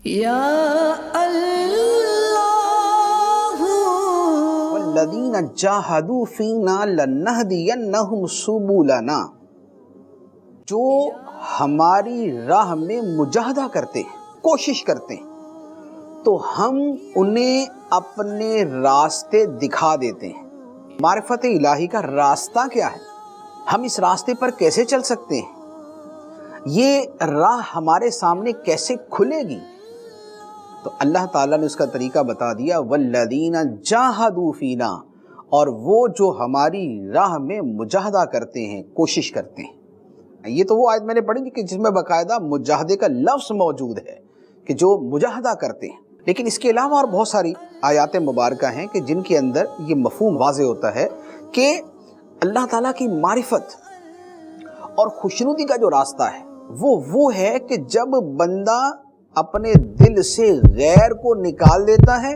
یا اللہ والذین جاہدوا فینا لنہدینہم سبلنا، جو ہماری راہ میں مجاہدہ کرتے ہیں، کوشش کرتے ہیں، تو ہم انہیں اپنے راستے دکھا دیتے ہیں۔ معرفت الہی کا راستہ کیا ہے؟ ہم اس راستے پر کیسے چل سکتے ہیں؟ یہ راہ ہمارے سامنے کیسے کھلے گی؟ تو اللہ تعالیٰ نے اس کا طریقہ بتا دیا، والذین جاہدوا فینا، اور وہ جو ہماری راہ میں مجاہدہ کرتے ہیں، کوشش کرتے ہیں۔ یہ تو وہ آیت میں نے پڑھی تھی کہ جس میں باقاعدہ مجاہدے کا لفظ موجود ہے کہ جو مجاہدہ کرتے ہیں، لیکن اس کے علاوہ اور بہت ساری آیات مبارکہ ہیں کہ جن کے اندر یہ مفہوم واضح ہوتا ہے کہ اللہ تعالیٰ کی معرفت اور خوشنودی کا جو راستہ ہے وہ ہے کہ جب بندہ اپنے دل سے غیر کو نکال دیتا ہے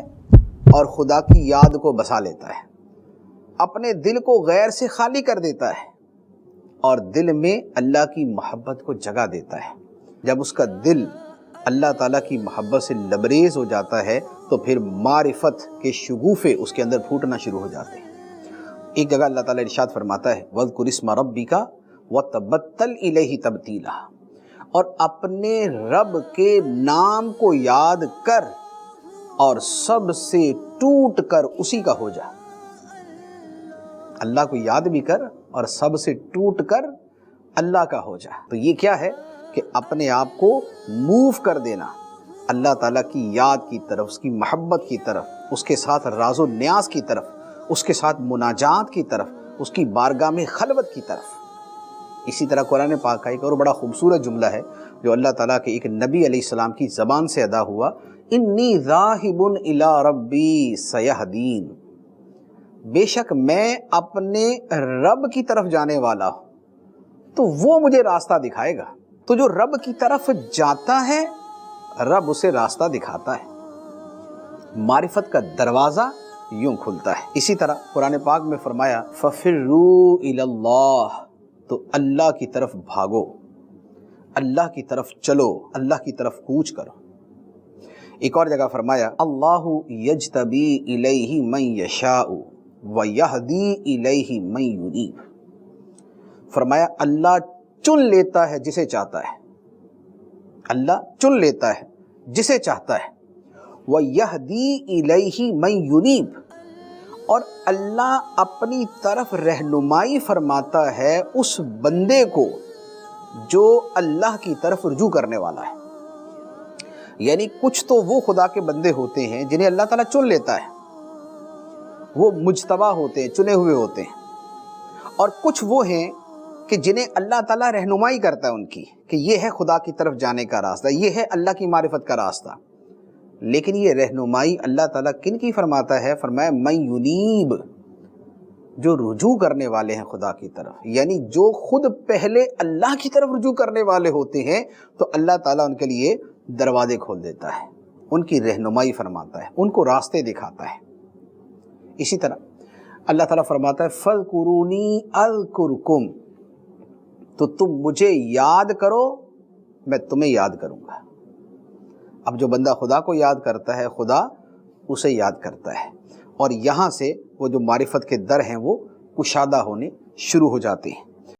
اور خدا کی یاد کو بسا لیتا ہے، اپنے دل کو غیر سے خالی کر دیتا ہے اور دل میں اللہ کی محبت کو جگہ دیتا ہے۔ جب اس کا دل اللہ تعالیٰ کی محبت سے لبریز ہو جاتا ہے تو پھر معرفت کے شگوفے اس کے اندر پھوٹنا شروع ہو جاتے ہیں۔ ایک جگہ اللہ تعالیٰ ارشاد فرماتا ہے، وَاذْكُرِ اسْمَ رَبِّكَ وَتَبَتَّلْ إِلَيْهِ تَبْتِيلًا، اور اپنے رب کے نام کو یاد کر اور سب سے ٹوٹ کر اسی کا ہو جا۔ اللہ کو یاد بھی کر اور سب سے ٹوٹ کر اللہ کا ہو جا۔ تو یہ کیا ہے کہ اپنے آپ کو موو کر دینا اللہ تعالیٰ کی یاد کی طرف، اس کی محبت کی طرف، اس کے ساتھ راز و نیاز کی طرف، اس کے ساتھ مناجات کی طرف، اس کی بارگاہ میں خلوت کی طرف۔ اسی طرح قرآن پاک کا ایک اور بڑا خوبصورت جملہ ہے جو اللہ تعالیٰ کے ایک نبی علیہ السلام کی زبان سے ادا ہوا، انی ذاہب الی ربی سیہدین، بے شک میں اپنے رب کی طرف جانے والا ہوں تو وہ مجھے راستہ دکھائے گا۔ تو جو رب کی طرف جاتا ہے رب اسے راستہ دکھاتا ہے، معرفت کا دروازہ یوں کھلتا ہے۔ اسی طرح قرآن پاک میں فرمایا، فَفِرُّوا إِلَى اللَّهِ، تو اللہ کی طرف بھاگو، اللہ کی طرف چلو، اللہ کی طرف کوچ کرو۔ ایک اور جگہ فرمایا، اللہ یجتبی الیہ من یشاء ویہدی الیہ من ینیب، فرمایا اللہ چن لیتا ہے جسے چاہتا ہے، اللہ چن لیتا ہے جسے چاہتا ہے، ویہدی الیہ من ینیب، اور اللہ اپنی طرف رہنمائی فرماتا ہے اس بندے کو جو اللہ کی طرف رجوع کرنے والا ہے۔ یعنی کچھ تو وہ خدا کے بندے ہوتے ہیں جنہیں اللہ تعالیٰ چن لیتا ہے، وہ مجتبی ہوتے ہیں، چنے ہوئے ہوتے ہیں، اور کچھ وہ ہیں کہ جنہیں اللہ تعالیٰ رہنمائی کرتا ہے ان کی، کہ یہ ہے خدا کی طرف جانے کا راستہ، یہ ہے اللہ کی معرفت کا راستہ۔ لیکن یہ رہنمائی اللہ تعالیٰ کن کی فرماتا ہے؟ فرمایا من ینیب، جو رجوع کرنے والے ہیں خدا کی طرف، یعنی جو خود پہلے اللہ کی طرف رجوع کرنے والے ہوتے ہیں تو اللہ تعالیٰ ان کے لیے دروازے کھول دیتا ہے، ان کی رہنمائی فرماتا ہے، ان کو راستے دکھاتا ہے۔ اسی طرح اللہ تعالیٰ فرماتا ہے، فَاذْكُرُونِی أَذْكُرْكُمْ، تو تم مجھے یاد کرو میں تمہیں یاد کروں گا۔ اب جو بندہ خدا کو یاد کرتا ہے خدا اسے یاد کرتا ہے، اور یہاں سے وہ جو معرفت کے در ہیں وہ کشادہ ہونے شروع ہو جاتے ہیں۔